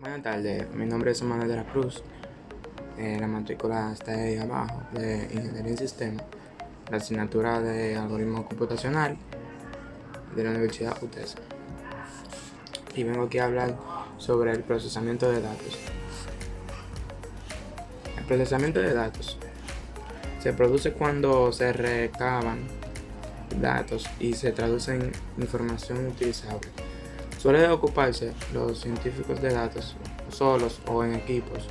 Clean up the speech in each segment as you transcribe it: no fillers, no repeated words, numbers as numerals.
Buenas tardes, mi nombre es Manuel de la Cruz. La matrícula está ahí abajo de Ingeniería en Sistemas, la asignatura de Algoritmo Computacional de la Universidad UTESA. Y vengo aquí a hablar sobre el procesamiento de datos. El procesamiento de datos se produce cuando se recaban datos y se traducen información utilizable. Suele ocuparse los científicos de datos solos o en equipos,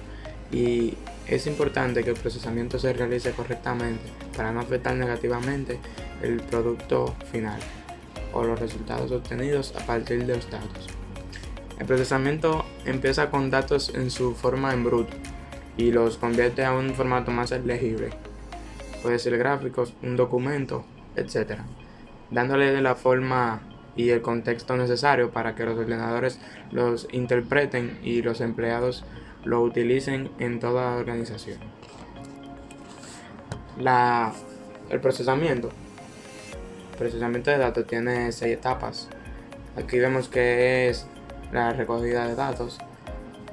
y es importante que el procesamiento se realice correctamente para no afectar negativamente el producto final o los resultados obtenidos a partir de los datos. El procesamiento empieza con datos en su forma en bruto y los convierte a un formato más legible. Puede ser gráficos, un documento, etc., dándole la forma y el contexto necesario para que los ordenadores los interpreten y los empleados lo utilicen en toda la organización. El procesamiento de datos tiene 6 etapas. Aquí vemos que es la recogida de datos,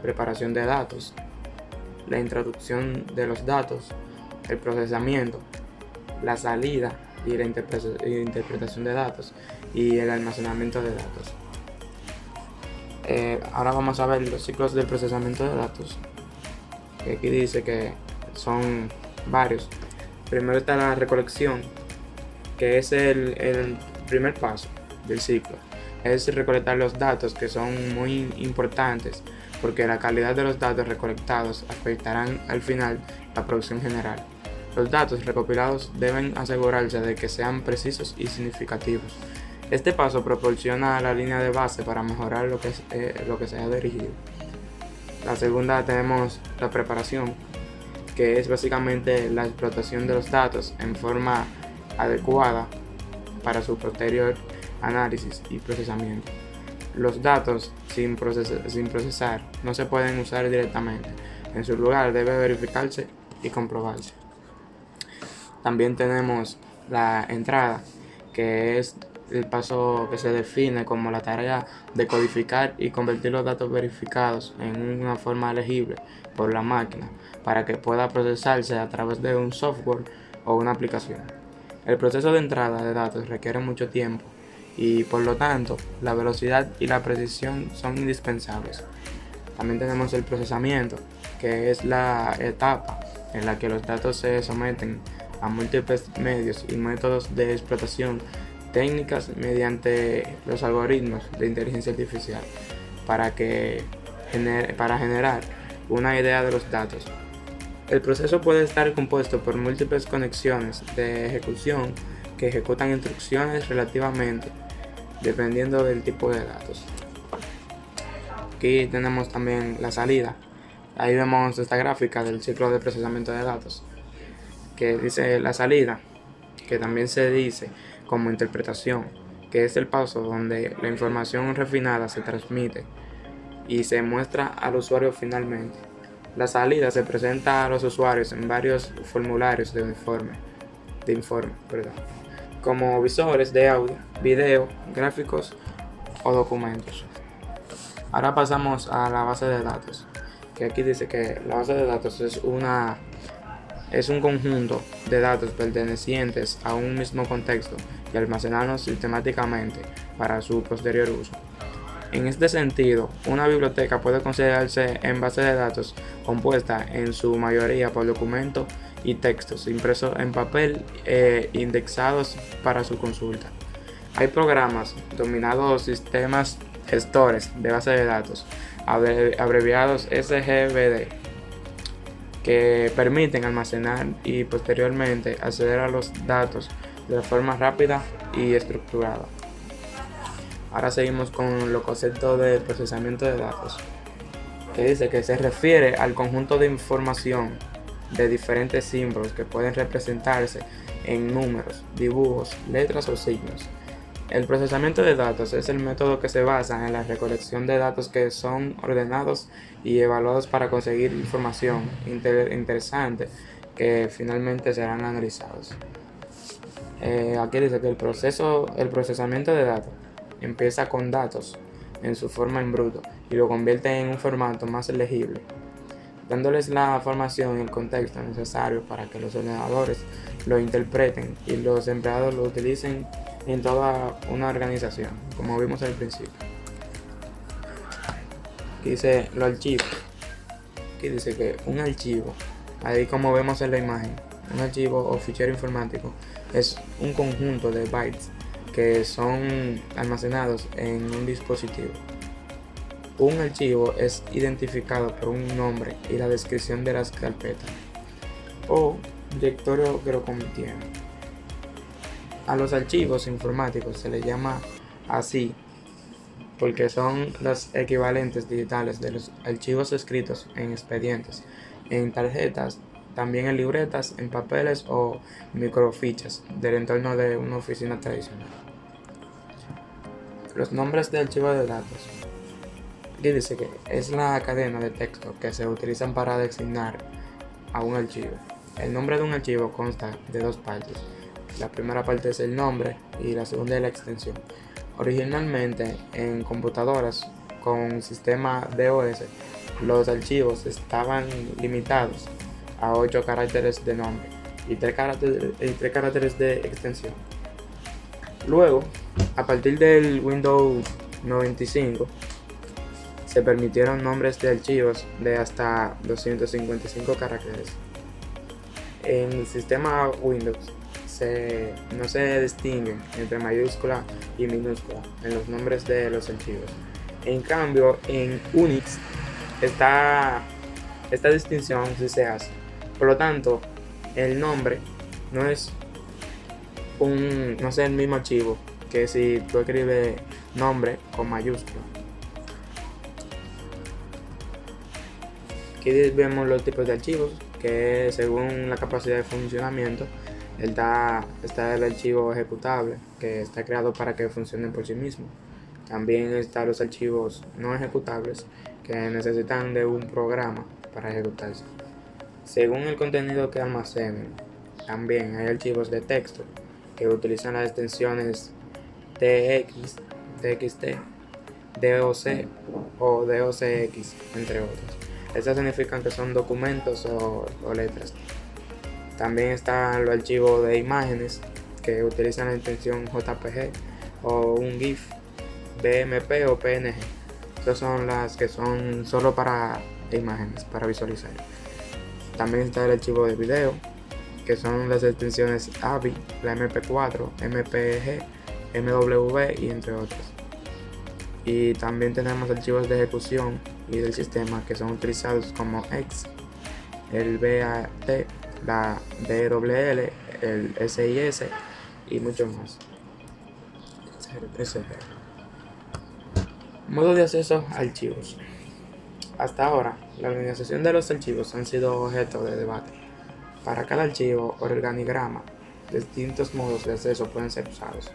preparación de datos, la introducción de los datos, el procesamiento, la salida y la interpretación de datos y el almacenamiento de datos. Ahora vamos a ver los ciclos de procesamiento de datos, que aquí dice que son varios. Primero está la recolección, que es el primer paso del ciclo. Es recolectar los datos, que son muy importantes porque la calidad de los datos recolectados afectarán al final la producción general. Los datos recopilados deben asegurarse de que sean precisos y significativos. Este paso proporciona la línea de base para mejorar lo que se ha dirigido. La segunda tenemos la preparación, que es básicamente la explotación de los datos en forma adecuada para su posterior análisis y procesamiento. Los datos sin procesar no se pueden usar directamente. En su lugar debe verificarse y comprobarse. También tenemos la entrada, que es el paso que se define como la tarea de codificar y convertir los datos verificados en una forma legible por la máquina para que pueda procesarse a través de un software o una aplicación. El proceso de entrada de datos requiere mucho tiempo y, por lo tanto, la velocidad y la precisión son indispensables. También tenemos el procesamiento, que es la etapa en la que los datos se someten a múltiples medios y métodos de explotación técnicas mediante los algoritmos de inteligencia artificial para generar una idea de los datos. El proceso puede estar compuesto por múltiples conexiones de ejecución que ejecutan instrucciones relativamente dependiendo del tipo de datos. Aquí tenemos también la salida. Ahí vemos esta gráfica del ciclo de procesamiento de datos, que dice la salida, que también se dice como interpretación, que es el paso donde la información refinada se transmite y se muestra al usuario finalmente. La salida se presenta a los usuarios en varios formularios de informe, como visores de audio, video, gráficos o documentos. Ahora pasamos a la base de datos, que aquí dice que la base de datos es un conjunto de datos pertenecientes a un mismo contexto y almacenados sistemáticamente para su posterior uso. En este sentido, una biblioteca puede considerarse en base de datos compuesta en su mayoría por documentos y textos impresos en papel e indexados para su consulta. Hay programas denominados sistemas gestores de base de datos, abreviados SGBD, que permiten almacenar y posteriormente acceder a los datos de forma rápida y estructurada. Ahora seguimos con los conceptos de procesamiento de datos, que dice que se refiere al conjunto de información de diferentes símbolos que pueden representarse en números, dibujos, letras o signos. El procesamiento de datos es el método que se basa en la recolección de datos que son ordenados y evaluados para conseguir información interesante que finalmente serán analizados. Aquí dice que el procesamiento de datos empieza con datos en su forma en bruto y lo convierte en un formato más legible, dándoles la formación y el contexto necesario para que los ordenadores lo interpreten y los empleados lo utilicen en toda una organización, como vimos al principio. Aquí dice los archivos. Aquí dice que un archivo, ahí como vemos en la imagen, un archivo o fichero informático es un conjunto de bytes que son almacenados en un dispositivo. Un archivo es identificado por un nombre y la descripción de las carpetas o directorio que lo contiene. A los archivos informáticos se les llama así porque son los equivalentes digitales de los archivos escritos en expedientes, en tarjetas, también en libretas, en papeles o microfichas del entorno de una oficina tradicional. Los nombres de archivos de datos. Aquí dice que es la cadena de texto que se utilizan para designar a un archivo. El nombre de un archivo consta de dos partes. La primera parte es el nombre y la segunda es la extensión. Originalmente en computadoras con sistema DOS, los archivos estaban limitados a 8 caracteres de nombre y 3 caracteres de extensión. Luego, a partir del Windows 95, se permitieron nombres de archivos de hasta 255 caracteres. En el sistema Windows no se distinguen entre mayúscula y minúscula en los nombres de los archivos. En cambio, en Unix esta distinción sí se hace. Por lo tanto, el nombre no es el mismo archivo que si tú escribes nombre con mayúscula. Aquí vemos los tipos de archivos, que según la capacidad de funcionamiento está el archivo ejecutable, que está creado para que funcionen por sí mismo. También están los archivos no ejecutables, que necesitan de un programa para ejecutarse. Según el contenido que almacenen, también hay archivos de texto que utilizan las extensiones TX, TXT, DOC o DOCX, entre otros. Estas significan que son documentos o letras. También están los archivos de imágenes que utilizan la extensión JPG o un GIF, BMP o PNG. Estas son las que son solo para imágenes, para visualizar. También está el archivo de video, que son las extensiones AVI, la MP4, MPG, MW y entre otros. Y también tenemos archivos de ejecución y del sistema que son utilizados como X, el BAT, la DWL, el SIS y mucho más, etc. Modo de acceso a archivos. Hasta ahora, la organización de los archivos han sido objeto de debate. Para cada archivo o organigrama, distintos modos de acceso pueden ser usados.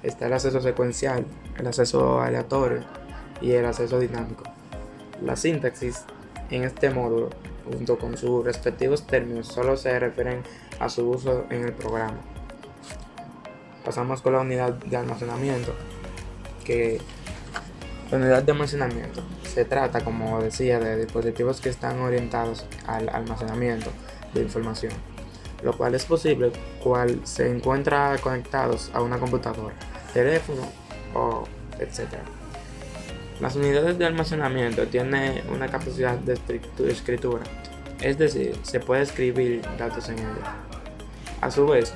Está el acceso secuencial, el acceso aleatorio y el acceso dinámico. La sintaxis en este módulo, junto con sus respectivos términos, solo se refieren a su uso en el programa. Pasamos con la unidad de almacenamiento, la unidad de almacenamiento se trata, como decía, de dispositivos que están orientados al almacenamiento de información, lo cual es posible cual se encuentra conectados a una computadora, teléfono o etc. Las unidades de almacenamiento tienen una capacidad de escritura, es decir, se puede escribir datos en ellas. A su vez,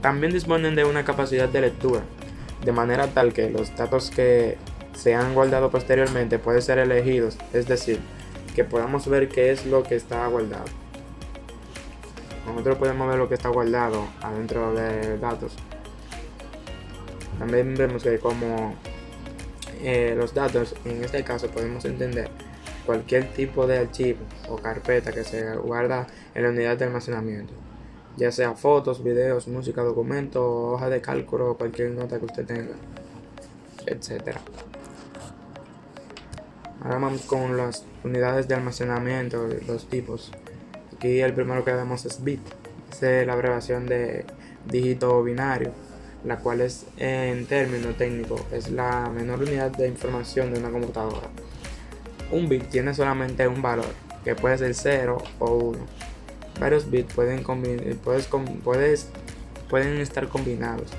también disponen de una capacidad de lectura, de manera tal que los datos que se han guardado posteriormente pueden ser elegidos, es decir, que podamos ver qué es lo que está guardado. Nosotros podemos ver lo que está guardado adentro de datos. También vemos que como los datos, en este caso podemos entender cualquier tipo de archivo o carpeta que se guarda en la unidad de almacenamiento, ya sea fotos, videos, música, documentos, hoja de cálculo o cualquier nota que usted tenga, etc. Ahora vamos con las unidades de almacenamiento, los tipos. Aquí el primero que vemos es bit, es la abreviación de dígito binario. la cual es, en términos técnicos, es la menor unidad de información de una computadora. Un bit tiene solamente un valor, que puede ser 0 o 1. Varios bits pueden estar combinados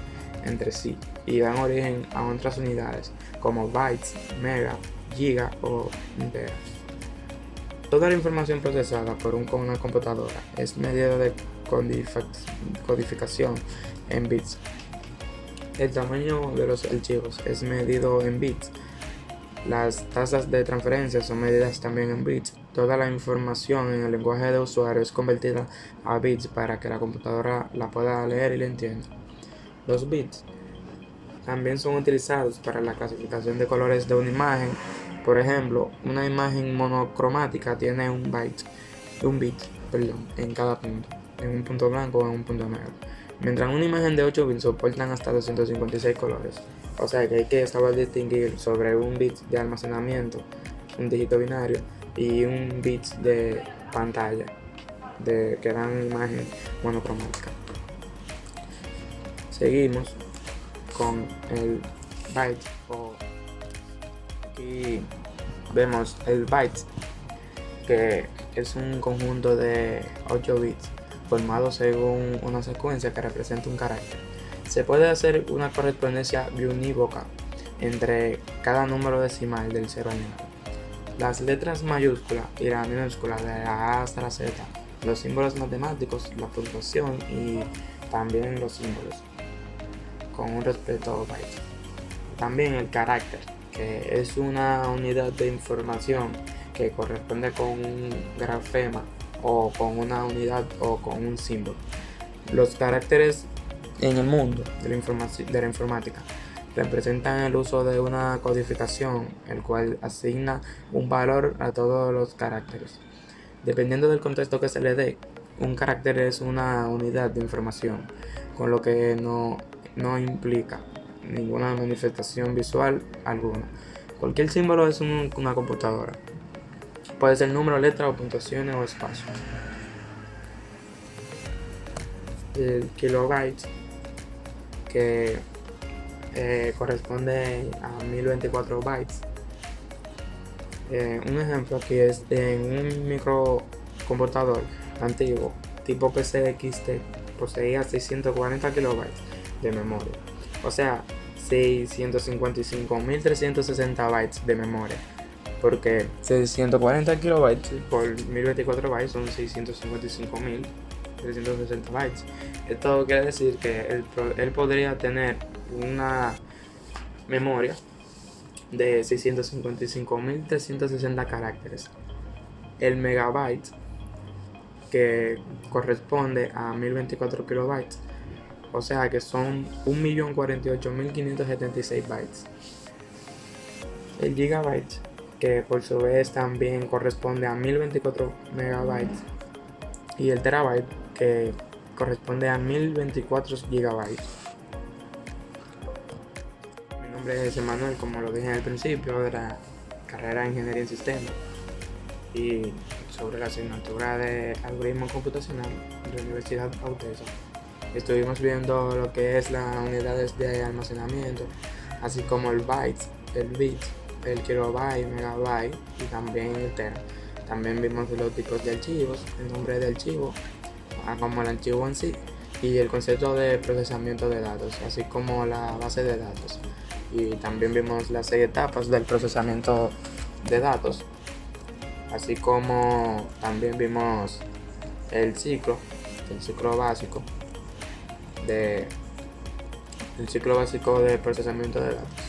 entre sí y dan origen a otras unidades como bytes, mega, giga o tera. Toda la información procesada por una computadora es medida de codificación en bits. El tamaño de los archivos es medido en bits. Las tasas de transferencia son medidas también en bits. Toda la información en el lenguaje de usuario es convertida a bits para que la computadora la pueda leer y la entienda. Los bits también son utilizados para la clasificación de colores de una imagen. Por ejemplo, una imagen monocromática tiene un bit en cada punto, en un punto blanco o en un punto negro. Mientras una imagen de 8 bits soportan hasta 256 colores. O sea que hay que saber distinguir sobre un bit de almacenamiento, un dígito binario, y un bit de pantalla, que dan imagen monocromática. Seguimos con el byte, aquí vemos el byte, que es un conjunto de 8 bits formado según una secuencia que representa un carácter. Se puede hacer una correspondencia biunívoca entre cada número decimal del 0 al 9. Las letras mayúsculas y la minúscula de la A hasta la Z, los símbolos matemáticos, la puntuación y también los símbolos con un respecto a byte. También el carácter, que es una unidad de información que corresponde con un grafema o con una unidad o con un símbolo. Los caracteres en el mundo de la informática representan el uso de una codificación, el cual asigna un valor a todos los caracteres. Dependiendo del contexto que se le dé, un carácter es una unidad de información, con lo que no implica ninguna manifestación visual alguna. Cualquier símbolo es una computadora. Puede ser número, letra o puntuaciones o espacio. El kilobyte, que corresponde a 1024 bytes. Un ejemplo aquí es en un microcomputador antiguo tipo PCXT poseía 640 kilobytes de memoria, o sea 655.360 bytes de memoria, porque 640 kilobytes por 1024 bytes son 655.360 bytes. Esto quiere decir que él podría tener una memoria de 655.360 caracteres. El megabyte, que corresponde a 1024 kilobytes, o sea que son 1.048.576 bytes. El gigabyte, que por su vez también corresponde a 1024 megabytes, y el terabyte, que corresponde a 1024 gigabytes. Mi nombre es Emanuel, como lo dije al principio, de la carrera de Ingeniería en Sistemas y sobre la asignatura de Algoritmo Computacional de la Universidad AUTESA. Estuvimos viendo lo que es las unidades de almacenamiento, así como el byte, el bit, el kilobyte, megabyte y también el tera. También vimos los tipos de archivos, el nombre del archivo, como el archivo en sí, y el concepto de procesamiento de datos, así como la base de datos. Y también vimos las 6 etapas del procesamiento de datos, así como también vimos el ciclo básico de procesamiento de datos.